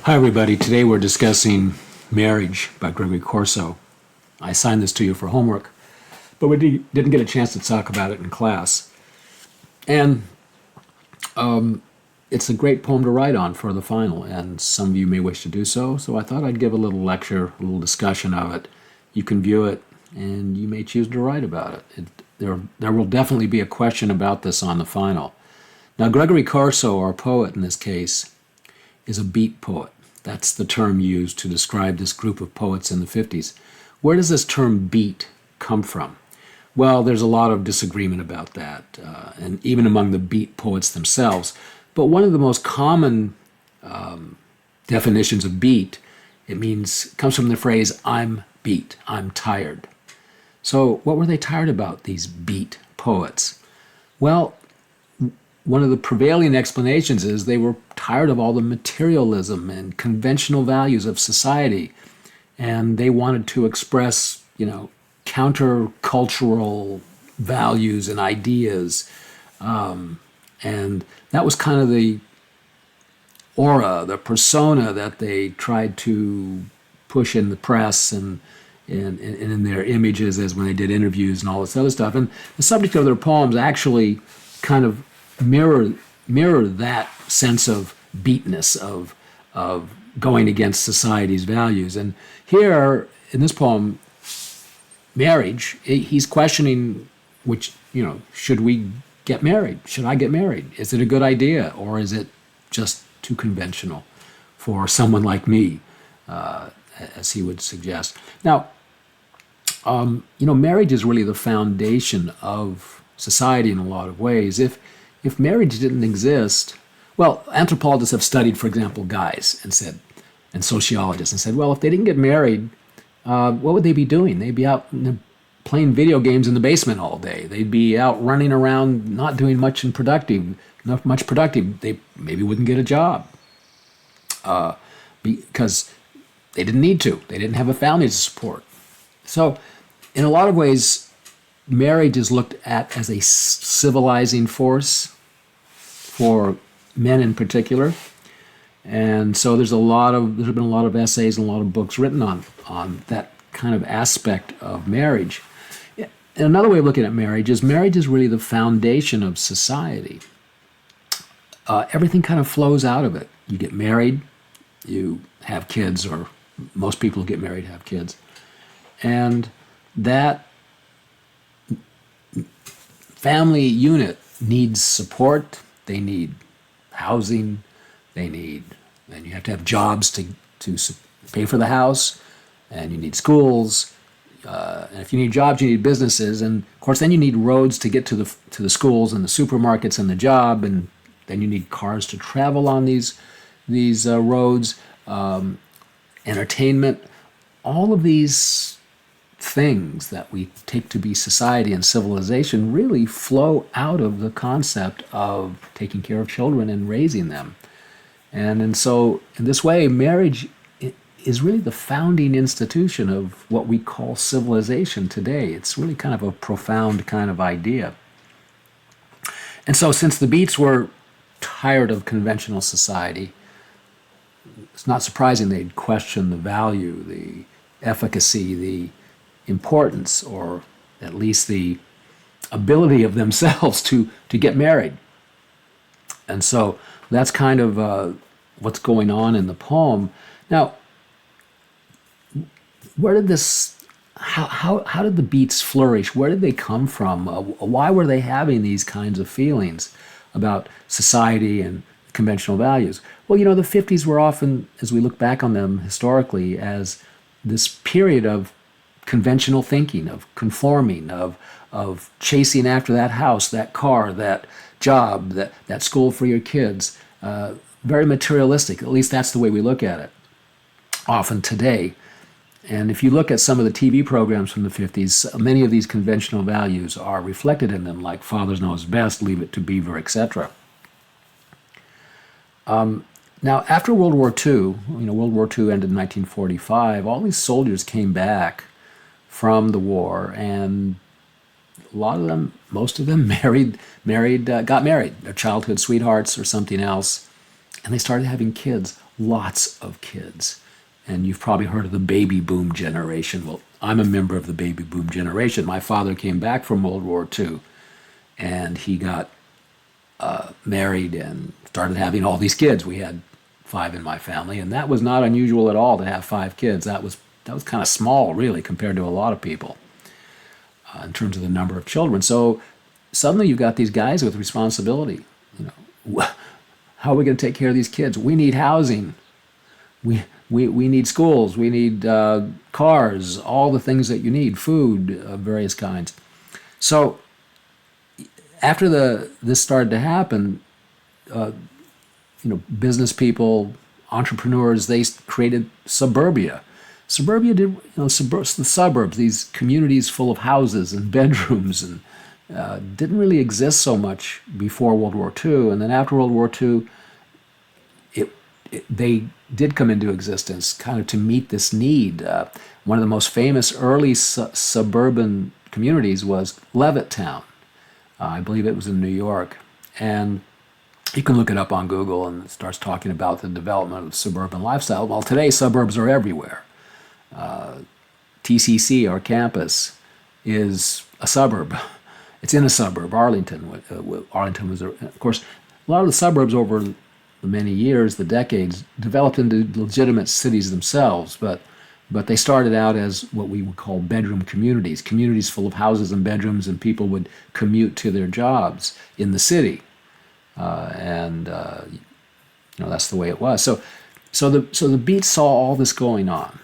Hi, everybody. Today we're discussing Marriage by Gregory Corso. I assigned this to you for homework, but we didn't get a chance to talk about it in class. And it's a great poem to write on for the final, and some of you may wish to do so. So I thought I'd give a little lecture, a little discussion of it. You can view it, and you may choose to write about it. There will definitely be a question about this on the final. Now, Gregory Corso, our poet in this case, is a beat poet. That's the term used to describe this group of poets in the 50s. Where does this term beat come from? Well, there's a lot of disagreement about that, and even among the beat poets themselves. But one of the most common definitions of beat, comes from the phrase, I'm beat, I'm tired. So what were they tired about, these beat poets? Well, one of the prevailing explanations is they were tired of all the materialism and conventional values of society, and they wanted to express, countercultural values and ideas. And that was kind of the aura, the persona that they tried to push in the press and in their images as when they did interviews and all this other stuff. And the subject of their poems actually kind of mirror that sense of beatness, of going against society's values. And here in this poem, Marriage, he's questioning should we get married? Should I get married? Is it a good idea, or is it just too conventional for someone like me, as he would suggest? Now, marriage is really the foundation of society in a lot of ways. If marriage didn't exist, well, anthropologists have studied, for example, guys and sociologists, and said, well, if they didn't get married, what would they be doing? They'd be out playing video games in the basement all day. They'd be out running around, not doing much productive. They maybe wouldn't get a job because they didn't need to. They didn't have a family to support. So, in a lot of ways, marriage is looked at as a civilizing force for men in particular. And so there's been a lot of essays and a lot of books written on that kind of aspect of marriage. And another way of looking at marriage is really the foundation of society. Everything kind of flows out of it. You get married, you have kids, or most people who get married have kids. And that family unit needs support. They need housing. And you have to have jobs to pay for the house, and you need schools. And if you need jobs, you need businesses, and of course, then you need roads to get to the schools and the supermarkets and the job, and then you need cars to travel on these roads. Entertainment, all of these things that we take to be society and civilization really flow out of the concept of taking care of children and raising them. And so, in this way, marriage is really the founding institution of what we call civilization today. It's really kind of a profound kind of idea. And so, since the Beats were tired of conventional society, it's not surprising they'd question the value, the efficacy, the importance, or at least the ability of themselves to get married. And so that's kind of what's going on in the poem. Now, where did how did the Beats flourish? Where did they come from? Why were they having these kinds of feelings about society and conventional values? Well, the 50s were often, as we look back on them historically, as this period of conventional thinking, of conforming, of chasing after that house, that car, that job, that school for your kids. Very materialistic. At least that's the way we look at it often today. And if you look at some of the TV programs from the 50s, many of these conventional values are reflected in them, like fathers knows best, leave it to Beaver, etc. Now, after World War II, World War II ended in 1945, all these soldiers came back from the war, and a lot of them, most of them got married, their childhood sweethearts or something else, and they started having kids lots of kids. And you've probably heard of the baby boom generation. Well, I'm a member of the baby boom generation. My father came back from World War II, and he got married and started having all these kids. We had 5 in my family, and that was not unusual at all to have 5 kids. That was kind of small, really, compared to a lot of people in terms of the number of children. So suddenly you've got these guys with responsibility. You know, how are we going to take care of these kids? We need housing. We need schools. We need cars. All the things that you need, food of various kinds. So after this started to happen, business people, entrepreneurs, they created suburbia. Suburbia did, the suburbs, these communities full of houses and bedrooms, and didn't really exist so much before World War II. And then after World War II, they did come into existence kind of to meet this need. One of the most famous early suburban communities was Levittown. I believe it was in New York. And you can look it up on Google, and it starts talking about the development of suburban lifestyle. Well, today suburbs are everywhere. TCC, our campus, is a suburb. It's in a suburb, Arlington. Arlington was, of course, a lot of the suburbs over the many years, the decades, developed into legitimate cities themselves, but they started out as what we would call bedroom communities full of houses and bedrooms, and people would commute to their jobs in the city, and that's the way it was. So the Beat saw all this going on,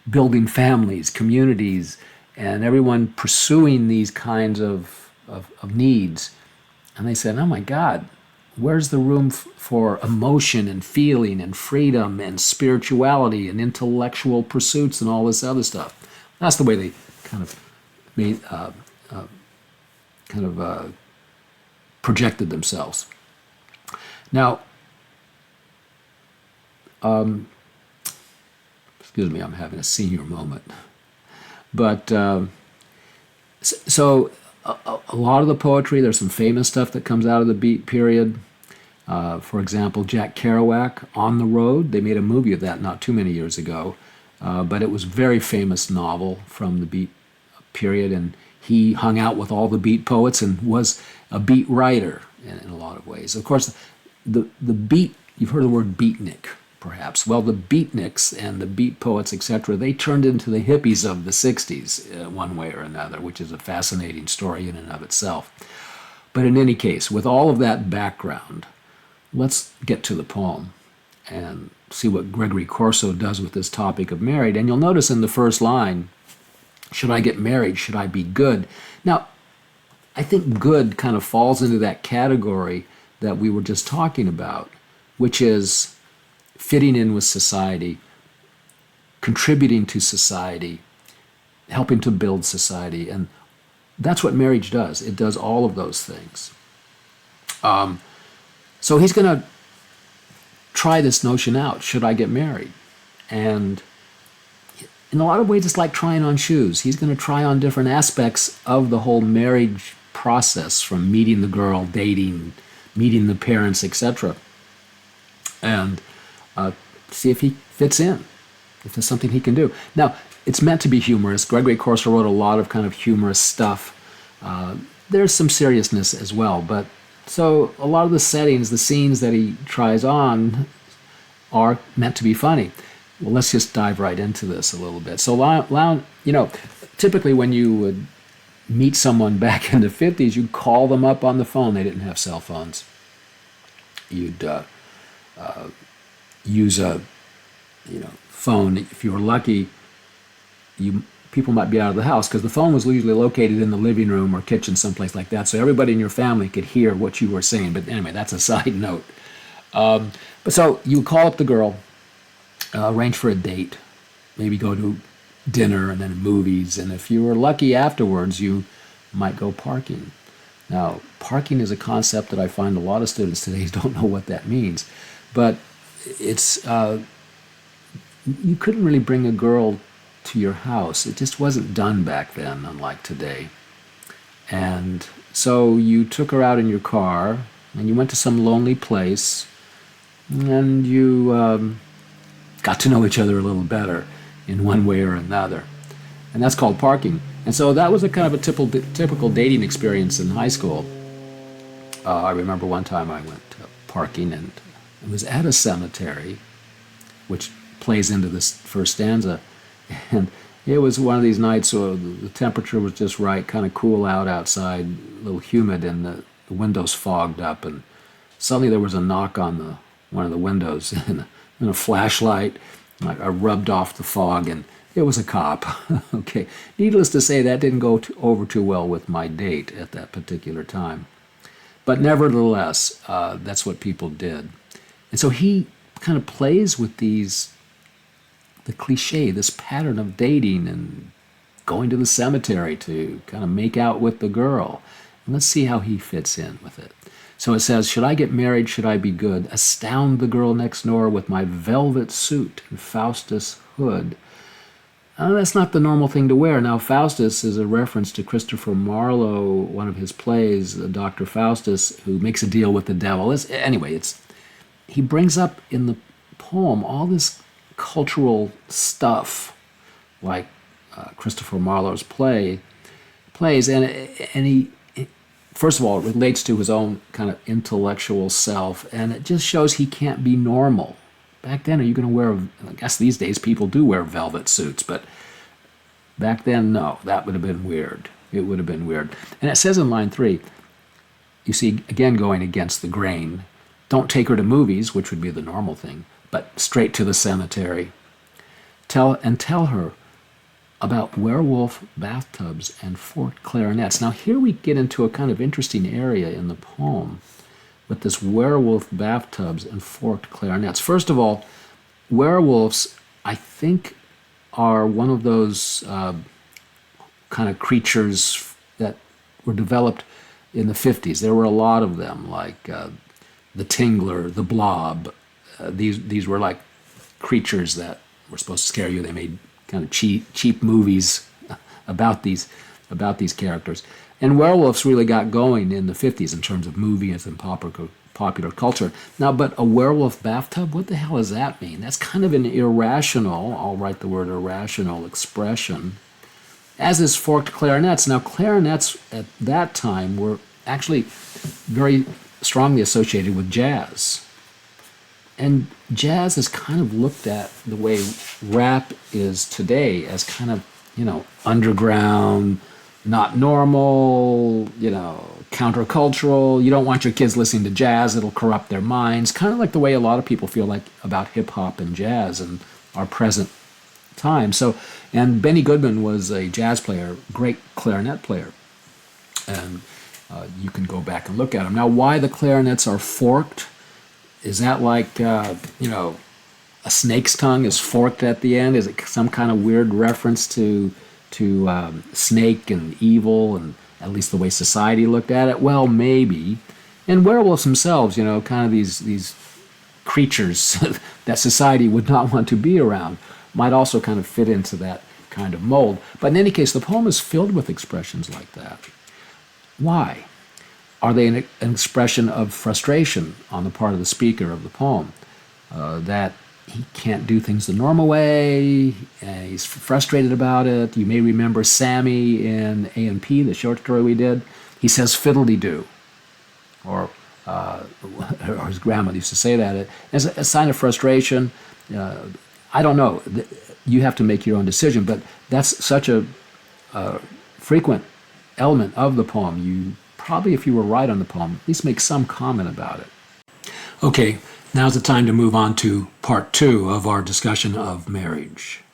building families, communities, and everyone pursuing these kinds of needs, and they said, "Oh my God, where's the room for emotion and feeling and freedom and spirituality and intellectual pursuits and all this other stuff?" That's the way they kind of made, projected themselves. Now, excuse me, I'm having a senior moment. But so a lot of the poetry, there's some famous stuff that comes out of the Beat period. For example, Jack Kerouac, On the Road. They made a movie of that not too many years ago. But it was a very famous novel from the Beat period, and he hung out with all the Beat poets and was a Beat writer in a lot of ways. Of course, the Beat, you've heard the word beatnik, perhaps. Well, the beatniks and the Beat poets, etc., they turned into the hippies of the 60s one way or another, which is a fascinating story in and of itself. But in any case, with all of that background, let's get to the poem and see what Gregory Corso does with this topic of married. And you'll notice in the first line, should I get married? Should I be good? Now, I think good kind of falls into that category that we were just talking about, which is fitting in with society, contributing to society, helping to build society. And that's what marriage does. It does all of those things. So he's going to try this notion out. Should I get married? And in a lot of ways, it's like trying on shoes. He's going to try on different aspects of the whole marriage process, from meeting the girl, dating, meeting the parents, etc., and see if he fits in, if there's something he can do. Now, it's meant to be humorous. Gregory Corso wrote a lot of kind of humorous stuff. There's some seriousness as well, but so a lot of the settings, the scenes that he tries on are meant to be funny. Well, let's just dive right into this a little bit. So, typically when you would meet someone back in the 50s, you'd call them up on the phone. They didn't have cell phones. You'd use a phone. If you were lucky, people might be out of the house, because the phone was usually located in the living room or kitchen, someplace like that, so everybody in your family could hear what you were saying. But anyway, that's a side note. But so you call up the girl, arrange for a date, maybe go to dinner and then movies, and if you were lucky afterwards, you might go parking. Now, parking is a concept that I find a lot of students today don't know what that means, but it's you couldn't really bring a girl to your house. It just wasn't done back then, unlike today. And so you took her out in your car and you went to some lonely place, and you got to know each other a little better in one way or another. And that's called parking. And so that was a kind of a typical dating experience in high school. I remember one time I went parking, and it was at a cemetery, which plays into this first stanza. And it was one of these nights where the temperature was just right, kind of cool out outside, a little humid, and the windows fogged up. And suddenly there was a knock on one of the windows, and a flashlight. I rubbed off the fog, and it was a cop. Okay, needless to say, that didn't go over too well with my date at that particular time. But nevertheless, that's what people did. And so he kind of plays with the cliche, this pattern of dating and going to the cemetery to kind of make out with the girl. And let's see how he fits in with it. So it says, should I get married, should I be good? Astound the girl next door with my velvet suit and Faustus hood. That's not the normal thing to wear. Now, Faustus is a reference to Christopher Marlowe, one of his plays, Dr. Faustus, who makes a deal with the devil. He brings up in the poem all this cultural stuff, like Christopher Marlowe's plays, and he, first of all, it relates to his own kind of intellectual self, and it just shows he can't be normal. Back then, are you going to wear, I guess these days people do wear velvet suits, but back then, no, that would have been weird. It would have been weird. And it says in line 3, you see, again going against the grain, don't take her to movies, which would be the normal thing, but straight to the cemetery. Tell her about werewolf bathtubs and forked clarinets. Now here we get into a kind of interesting area in the poem with this werewolf bathtubs and forked clarinets. First of all, werewolves, I think, are one of those kind of creatures that were developed in the 50s. There were a lot of them, like the Tingler, the Blob. These were like creatures that were supposed to scare you. They made kind of cheap movies about these characters. And werewolves really got going in the 50s in terms of movies and popular culture. Now, but a werewolf bathtub, what the hell does that mean? That's kind of an irrational, I'll write the word irrational expression, as is forked clarinets. Now, clarinets at that time were actually very strongly associated with jazz. And jazz is kind of looked at the way rap is today, as kind of, underground, not normal, countercultural. You don't want your kids listening to jazz, it'll corrupt their minds. Kind of like the way a lot of people feel like about hip hop and jazz in our present time. So, and Benny Goodman was a jazz player, great clarinet player. And you can go back and look at them. Now, why the clarinets are forked? Is that like, a snake's tongue is forked at the end? Is it some kind of weird reference to snake and evil, and at least the way society looked at it? Well, maybe. And werewolves themselves, kind of these creatures that society would not want to be around, might also kind of fit into that kind of mold. But in any case, the poem is filled with expressions like that. Why? Are they an expression of frustration on the part of the speaker of the poem? That he can't do things the normal way, he's frustrated about it. You may remember Sammy in A&P, the short story we did. He says fiddle-de-doo, or his grandmother used to say that. As a sign of frustration, I don't know. You have to make your own decision, but that's such a frequent element of the poem. You probably, if you were right on the poem, at least make some comment about it. Okay, now's the time to move on to part 2 of our discussion of marriage.